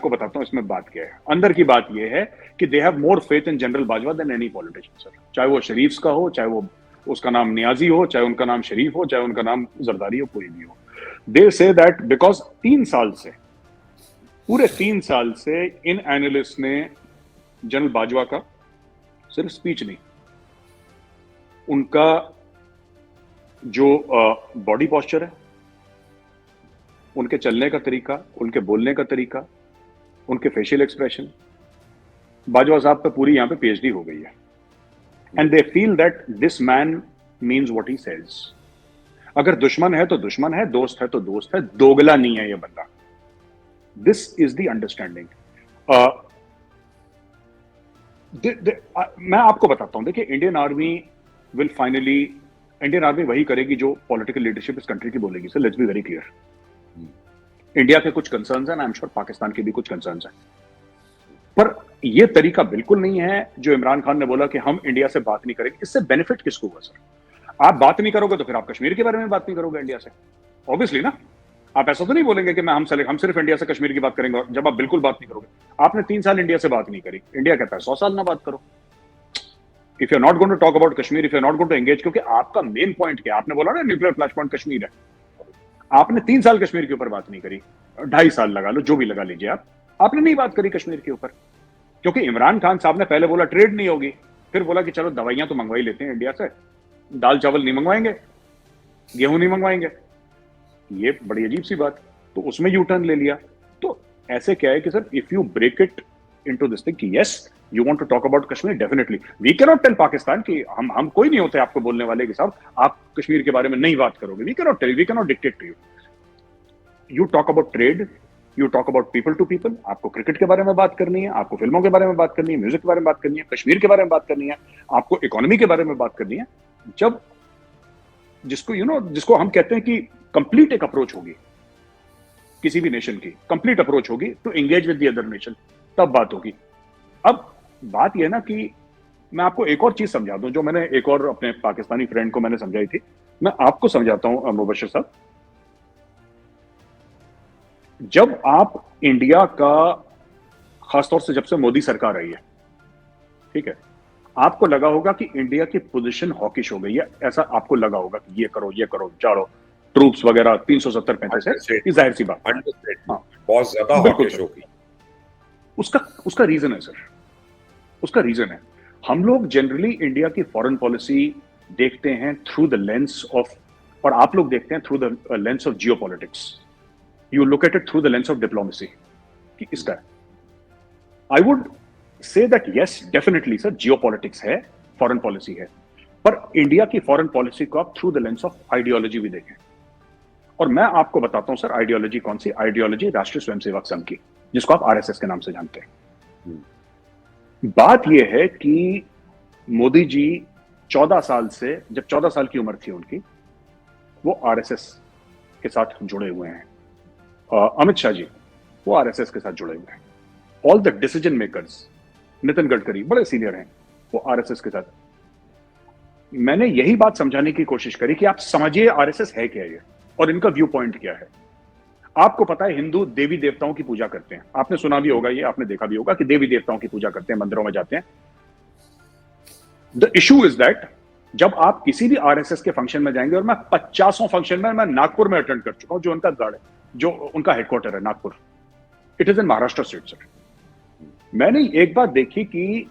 आपको बताता हूं इसमें बात क्या है। अंदर की बात यह है कि they have more faith in General Bajwa than any politician sir, चाहे वो शरीफ का हो, चाहे वो उसका नाम नियाजी हो, चाहे उनका नाम शरीफ हो, चाहे उनका नाम जरदारी हो, कोई भी हो। दे से दैट बिकॉज 3 साल से, पूरे 3 साल से इन एनालिस्ट ने जनरल बाजवा का सिर्फ स्पीच नहीं, उनका जो बॉडी पॉस्चर है, उनके चलने का तरीका, उनके बोलने का तरीका, उनके फेशियल एक्सप्रेशन, बाजवा साहब पे पूरी यहां पे पीएचडी हो गई है। And they feel that this man means what he says. अगर दुश्मन है तो दुश्मन है, दोस्त है तो दोस्त है, दोगला नहीं है ये बंदा। This is the understanding. मैं आपको बताता हूं, देखिए Indian army will finally, Indian army वही करेगी जो पॉलिटिकल लीडरशिप इस कंट्री की बोलेगी। Sir let's be very clear, India के कुछ कंसर्न्स हैं, आई एम श्योर पाकिस्तान के भी कुछ कंसर्न्स हैं, पर यह तरीका बिल्कुल नहीं है जो इमरान खान ने बोला कि हम इंडिया से बात नहीं करेंगे। इससे बेनिफिट किसको होगा सर? आप बात नहीं करोगे तो फिर आप कश्मीर के बारे में बात नहीं करोगे इंडिया से, ऑब्वियसली ना। आप ऐसा तो नहीं बोलेंगे कि हम सिर्फ इंडिया से कश्मीर की बात करेंगे, जब आप बिल्कुल बात नहीं करोगे। आपने 3 साल इंडिया से बात नहीं करी, इंडिया कहता है 100 साल ना बात करो। If you are not going to talk about Kashmir, if you are not going to engage, क्योंकि आपका मेन पॉइंट क्या है? आपने बोला ना न्यूक्लियर फ्लैश पॉइंट कश्मीर है, आपने 3 साल कश्मीर के ऊपर बात नहीं करी, 2.5 साल लगा लो, जो भी लगा लीजिए आप, आपने नहीं बात करी कश्मीर के ऊपर। क्योंकि इमरान खान साहब ने पहले बोला ट्रेड नहीं होगी, फिर बोला कि चलो दवाइयां तो मंगवाई लेते हैं इंडिया से, दाल चावल नहीं मंगवाएंगे, गेहूं नहीं मंगवाएंगे। ये बड़ी अजीब सी बात, तो उसमें यू टर्न ले लिया। तो ऐसे क्या है कि sir if you break it into this thing कि yes you want to talk about Kashmir, definitely we can not tell Pakistan कि हम कोई नहीं होते आपको बोलने वाले कि साहब आप कश्मीर के बारे में नहीं बात करोगे। We can not tell, we can not dictate to you. You talk about trade, you talk about people to people. आपको क्रिकेट के बारे में बात करनी है, आपको फिल्मों के बारे में बात करनी है, म्यूजिक के बारे में बात करनी है, कश्मीर के बारे में बात करनी है, आपको इकोनॉमी के बारे में बात करनी है। जब जिसको जिसको हम कहते हैं कि कंप्लीट एक अप्रोच होगी किसी भी नेशन की, कंप्लीट अप्रोच होगी to engage with the other nation, तब बात होगी। अब बात यह ना कि मैं आपको एक और चीज समझा दूं जो मैंने एक और अपने पाकिस्तानी फ्रेंड को मैंने समझाई थी, मैं आपको समझाता हूं मुबश्शिर साहब। जब आप इंडिया का, खासतौर से जब से मोदी सरकार आई है, ठीक है, आपको लगा होगा कि इंडिया की पोजीशन हॉकिश हो गई है। ऐसा आपको लगा होगा कि ये करो जाड़ो, ट्रूप्स वगैरह 370-35 है, जाहिर सी बात। हाँ, बहुत ज्यादा हॉकिश हो गई। उसका रीजन है सर, उसका रीजन है हम लोग जनरली इंडिया की फॉरेन पॉलिसी देखते हैं थ्रू द लेंस ऑफ, और आप लोग देखते हैं through the lens of geopolitics. You look at it through the lens of diplomacy कि इसका है। I would say that yes definitely sir geopolitics है, फॉरेन पॉलिसी है, पर इंडिया की फॉरेन पॉलिसी को आप through the lens of ideology भी देखें। और मैं आपको बताता हूं सर आइडियोलॉजी कौन सी, आइडियोलॉजी राष्ट्रीय स्वयंसेवक संघ की, जिसको आप आरएसएस के नाम से जानते हैं। बात यह है कि मोदी जी 14 साल से, जब 14 साल की उम्र थी उनकी, वो आरएसएस के साथ जुड़े हुए हैं। अमित शाह जी वो आरएसएस के साथ जुड़े हुए हैं। All the decision makers, Nitin Gadkari बड़े सीनियर हैं, वो आरएसएस के साथ। मैंने यही बात समझाने की कोशिश करी कि आप समझिए आरएसएस है क्या ये और इनका व्यू पॉइंट क्या है। आपको पता है हिंदू देवी देवताओं की पूजा करते हैं, आपने सुना भी होगा, ये आपने देखा भी होगा कि देवी देवताओं की पूजा करते हैं, मंदिरों में जाते हैं। द इशू इज दैट जब आप किसी भी आरएसएस के फंक्शन में जाएंगे, और मैं 50 फंक्शन में, मैं नागपुर में अटेंड कर चुका हूं, जो उनका गढ़ है, जो उनका हेडक्वार्टर है Nagpur, it is in Maharashtra state sir. मैंने एक बात देखी कि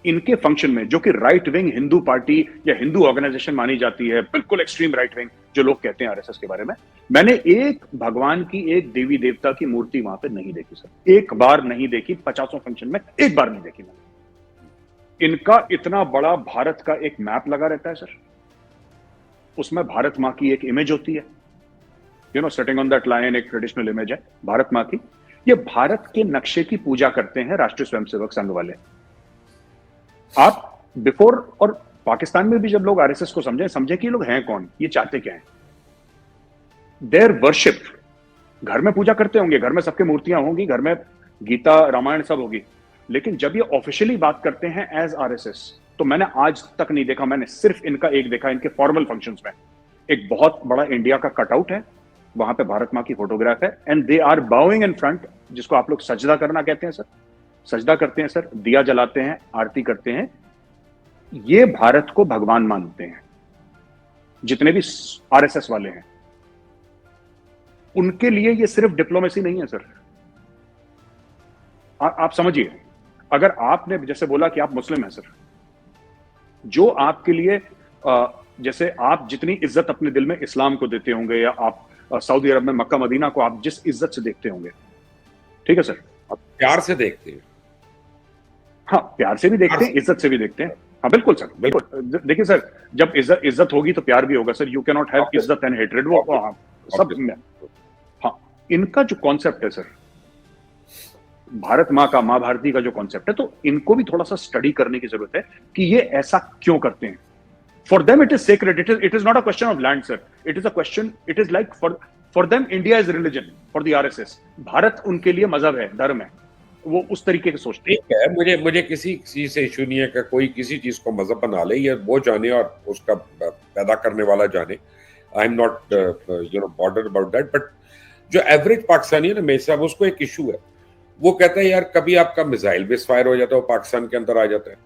इनके फंक्शन में, जो कि राइट विंग हिंदू पार्टी या हिंदू ऑर्गेनाइजेशन मानी जाती है, बिल्कुल एक्सट्रीम राइट विंग जो लोग कहते हैं आरएसएस के बारे में, मैंने एक भगवान की, एक देवी देवता की मूर्ति वहां पे नहीं देखी सर, एक बार नहीं देखी। 50 फंक्शन में एक बार नहीं देखी मैंने। इनका इतना बड़ा भारत का एक मैप लगा रहता है सर, उसमें भारत मां की एक इमेज होती है, सिटिंग ऑन दैट लायन, एक ट्रेडिशनल इमेज है भारत मां की। ये भारत के नक्शे की पूजा करते हैं राष्ट्रीय स्वयंसेवक संघ वाले। आप बिफोर, और पाकिस्तान में भी जब लोग आरएसएस को समझे कि ये लोग हैं कौन, ये चाहते क्या हैं। देयर वर्शिप, घर में पूजा करते होंगे, घर में सबके मूर्तियां होंगी, घर में गीता रामायण सब होगी, लेकिन जब ये ऑफिशियली बात करते हैं एज आरएसएस, तो मैंने आज तक नहीं देखा। मैंने सिर्फ इनका एक देखा, इनके फॉर्मल फंक्शंस में एक बहुत बड़ा इंडिया का कटआउट है वहां पे भारत माँ की फोटोग्राफ है, and they are bowing in front, जिसको आप लोग सजदा करना कहते हैं सर, सजदा करते हैं सर, दिया जलाते हैं, आरती करते हैं। ये भारत को भगवान मानते हैं, जितने भी आरएसएस वाले हैं, उनके लिए ये सिर्फ डिप्लोमेसी नहीं है सर। आप समझिए, अगर आपने जैसे बोला कि आप मुस्लिम हैं सर, जो आपके लिए जैसे आप जितनी इज्जत अपने दिल में इस्लाम को देते होंगे, या आप सऊदी अरब में मक्का मदीना को आप जिस इज्जत से देखते होंगे, ठीक है सर, आप प्यार से देखते हैं। हाँ, प्यार से भी देखते हैं, इज्जत से भी देखते हैं। हाँ बिल्कुल सर, बिल्कुल। देखिए सर, जब इज्जत होगी तो प्यार भी होगा sir. You can not have इज्जत एंड हेट्रेड, वो सब। हाँ, इनका जो कॉन्सेप्ट है सर, भारत माँ का, माँ भारती का जो कॉन्सेप्ट है, तो इनको भी थोड़ा सा स्टडी करने की जरूरत है कि ये ऐसा क्यों करते हैं। For them it is sacred, it is not a question of land sir, it is a question, it is like for them India is religion, for the RSS Bharat उनके लिए मजहब है, धर्म है, वो उस तरीके से सोचते हैं। ठीक है, मुझे किसी चीज से इशू नहीं है कि कोई किसी चीज को मजहब बना ले, ये वो जाने और उसका पैदा करने वाला जाने। I am not border about that, but जो एवरेज पाकिस्तानी है ना मेरे साहब, उसको एक इशू है। वो कहता है यार कभी आपका मिसाइल मिसफायर हो जाता है, वो पाकिस्तान के अंदर आ जाता है,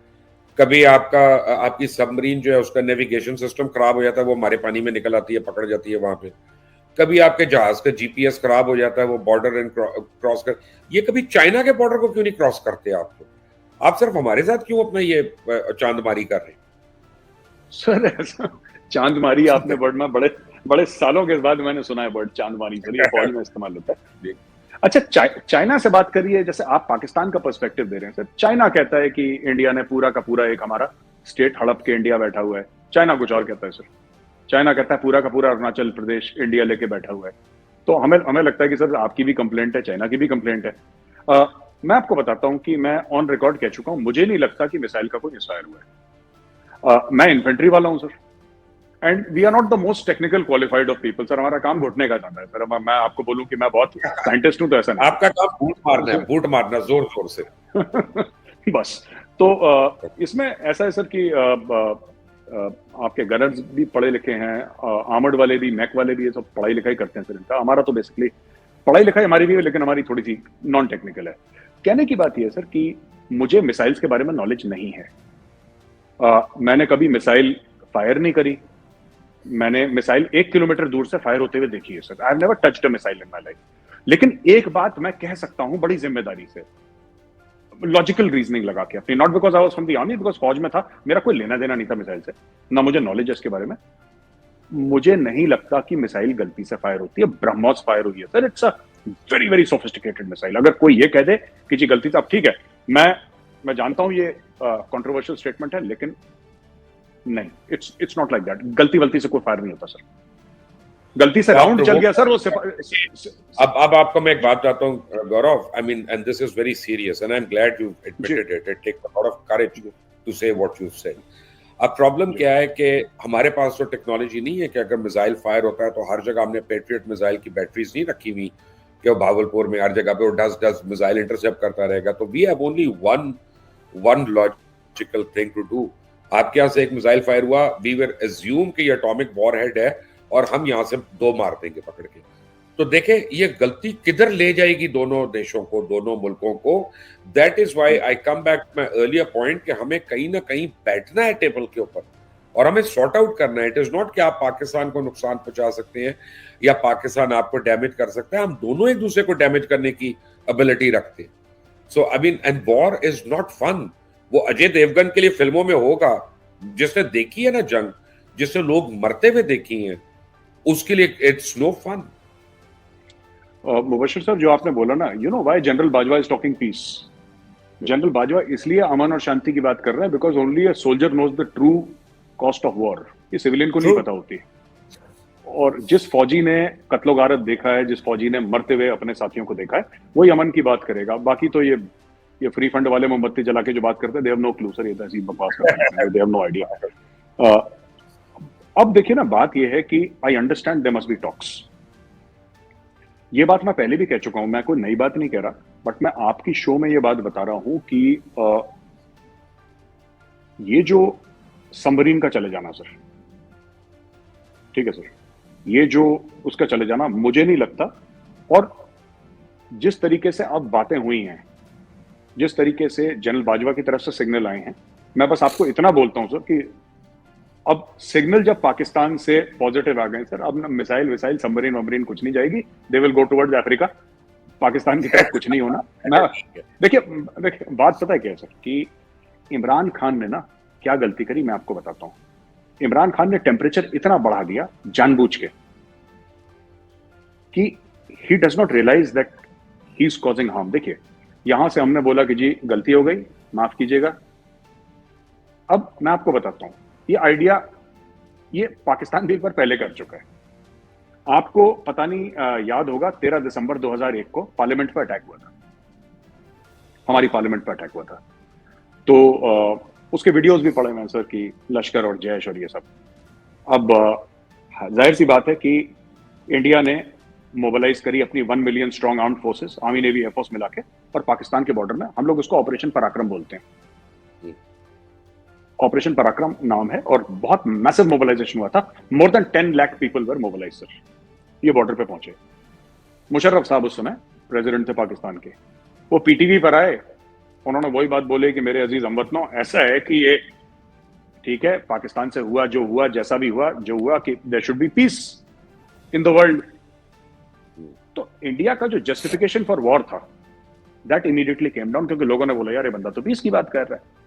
कभी आपकी सबमरीन जो है उसका नेविगेशन सिस्टम खराब हो जाता है, वो हमारे पानी में निकल आती है, पकड़ जाती है वहां पे, कभी आपके जहाज का जीपीएस खराब हो जाता है, वो बॉर्डर एंड क्रॉस कर, ये कभी चाइना के बॉर्डर को क्यों नहीं क्रॉस करते आप सिर्फ हमारे साथ क्यों अपना ये चांदमारी कर रहे हैं? सर ऐसा चांदमारी आपने वर्ड में बड़े बड़े सालों के बाद मैंने सुना है वर्ड चांदमारी सर, ये फौज में इस्तेमाल होता है। अच्छा, चाइना से बात करिए, जैसे आप पाकिस्तान का पर्सपेक्टिव दे रहे हैं सर। चाइना कहता है कि इंडिया ने पूरा का पूरा एक हमारा स्टेट हड़प के इंडिया बैठा हुआ है। चाइना कुछ और कहता है सर, चाइना कहता है पूरा का पूरा अरुणाचल प्रदेश इंडिया लेके बैठा हुआ है। तो हमें लगता है कि सर आपकी भी कंप्लेंट है, चाइना की भी कंप्लेंट है। मैं आपको बताता हूं कि मैं ऑन रिकॉर्ड कह चुका हूं, मुझे नहीं लगता कि मिसाइल का कोई मिसफायर हुआ है। मैं इन्फेंट्री वाला हूं सर, and we are not the most technical qualified of people sir. हमारा काम घुटने का जाता है सर। मैं आपको बोलूं कि मैं बहुत साइंटिस्ट हूं तो ऐसा नहीं। आपका काम बूट मारना है, बूट मारना जोर जोर से बस। तो इसमें ऐसा है सर कि आपके गनर्स भी पढ़े लिखे हैं, आर्मर्ड वाले भी, मैक वाले भी, ये सब पढ़ाई लिखाई करते हैं सर इनका। हमारा तो बेसिकली पढ़ाई लिखाई हमारी भी है, लेकिन हमारी थोड़ी सी नॉन टेक्निकल है। कहने की बात यह है सर कि मुझे मिसाइल्स के बारे में नॉलेज नहीं है। मैंने कभी मिसाइल फायर नहीं करी, मैंने मिसाइल 1 किलोमीटर दूर से फायर होते हुए देखी है sir. I have never touched a missile in my life. लेकिन एक बात मैं कह सकता हूं बड़ी जिम्मेदारी से, लॉजिकल रीजनिंग लगा के अपनी, not because I was from the army, because फौज में था, मेरा कोई लेना देना नहीं था मिसाइल से, ना मुझे नॉलेज है इसके बारे में। मुझे नहीं लगता कि मिसाइल गलती से फायर होती है। ब्रह्मोस फायर हुई है sir, it's a very very sophisticated missile. अगर कोई ये कह दे कि जी गलती से, अब ठीक है, मैं जानता हूं ये कंट्रोवर्शियल स्टेटमेंट है, लेकिन नहीं, इट्स नॉट लाइक दैट। गलती से कोई फायर नहीं होता सर। गलती से राउंड चल गया सर वो। अब आपको मैं एक बात बताता हूं Gaurav, I mean, and this is very serious and I am glad you admitted it, it takes a lot of courage to say what you said. अब प्रॉब्लम क्या है कि हमारे पास तो टेक्नोलॉजी नहीं है कि अगर मिसाइल फायर होता है तो हर जगह हमने पेट्रियट मिसाइल की बैटरीज नहीं रखी हुई कि वो भावलपुर में हर जगह पे वो 10 मिसाइल इंटरसेप्ट करता रहेगा। तो we have only one logical thing to do. आपके यहाँ से एक मिसाइल फायर हुआ, वी विल अज्यूम कि ये एटॉमिक वॉरहेड है और हम यहाँ से 2 मार देंगे पकड़ के। तो देखें ये गलती किधर ले जाएगी दोनों देशों को, दोनों मुल्कों को। That is why I come back my earlier point कि हमें कहीं ना कहीं बैठना है टेबल के ऊपर और हमें सॉर्ट आउट करना है। इट इज नॉट कि आप पाकिस्तान को नुकसान पहुंचा सकते हैं या पाकिस्तान आपको डैमेज कर सकता है। हम दोनों एक दूसरे को डैमेज करने की एबिलिटी रखते हैं। So I mean, and war is not fun. वो अजय देवगन के लिए फिल्मों में होगा, जिसने देखी है ना जंग, जिसने लोग मरते हुए देखी हैं, उसके लिए इट्स नो फन। मुबशिर साहब, जो आपने बोला ना, you know why General Bajwa is talking peace. General Bajwa इसलिए अमन और शांति की बात कर रहे हैं because only a soldier knows the true cost of war. ये सिविलियन को नहीं पता होती। और जिस फौजी ने कत्लो गारत देखा है, जिस फौजी ने मरते हुए अपने साथियों को देखा है, वही अमन की बात करेगा। बाकी तो ये फ्री फंड वाले मोमबत्ती जला के जो बात करते हैं, they have no clue sir. ये तहसीब बकवास करते हैं, दे हैव नो आइडिया। अब देखिए ना, बात ये है कि I understand there must be talks. ये बात मैं पहले भी कह चुका हूं, मैं कोई नई बात नहीं कह रहा, बट मैं आपकी शो में ये बात बता रहा हूं कि ये जो सबमरीन का चले जाना सर, ठीक है सर, ये जो उसका चले जाना मुझे नहीं लगता। और जिस तरीके से अब बातें हुई हैं, जिस तरीके से जनरल बाजवा की तरफ से सिग्नल आए हैं, मैं बस आपको इतना बोलता हूं सर कि अब सिग्नल जब पाकिस्तान से पॉजिटिव आ गए सर, अब ना मिसाइल विसाइल सबमरीन वमरीन कुछ नहीं जाएगी, they will go towards Africa, Pakistan की तरफ कुछ नहीं होना। मैं देखिए देखिए बात पता है क्या है सर, कि इमरान खान ने ना क्या गलती करी मैं आपको बताता हूं। इमरान खान ने टेम्परेचर इतना बढ़ा दिया जानबूझ के कि he does not realise that he is causing harm. देखिए यहां से हमने बोला कि जी गलती हो गई, माफ कीजिएगा। अब मैं आपको बताता हूं, ये आइडिया ये पाकिस्तान भी एक बार पहले कर चुका है। आपको पता नहीं याद होगा 13 दिसंबर 2001 को पार्लियामेंट पर अटैक हुआ था, हमारी पार्लियामेंट पर अटैक हुआ था। तो उसके वीडियोस भी पड़े हुए हैं सर कि लश्कर और जैश और ये सब। अब जाहिर सी बात है कि इंडिया ने मोबिलाइज करी अपनी 1 million strong armed forces, army navy air force मिला के, और पाकिस्तान के बॉर्डर में हम लोग उसको ऑपरेशन पराक्रम बोलते हैं। ऑपरेशन पराक्रम नाम है, और बहुत मैसिव मोबिलाइजेशन हुआ था। More than 10 lakh people were mobilise sir, ये बॉर्डर पे पहुंचे। मुशर्रफ साहब उस समय प्रेसिडेंट थे पाकिस्तान के, वो पीटीवी पर आए, उन्होंने वही बात बोले कि मेरे अजीज हमवतनों, ऐसा है कि ये ठीक है, पाकिस्तान से हुआ जो हुआ, जैसा भी हुआ जो हुआ, कि there should be peace in the world. तो इंडिया का जो जस्टिफिकेशन फॉर वॉर था दैट इमीडिएटली केम डाउन, क्योंकि लोगों ने बोला यार ये बंदा तो पीस की बात कर रहा है।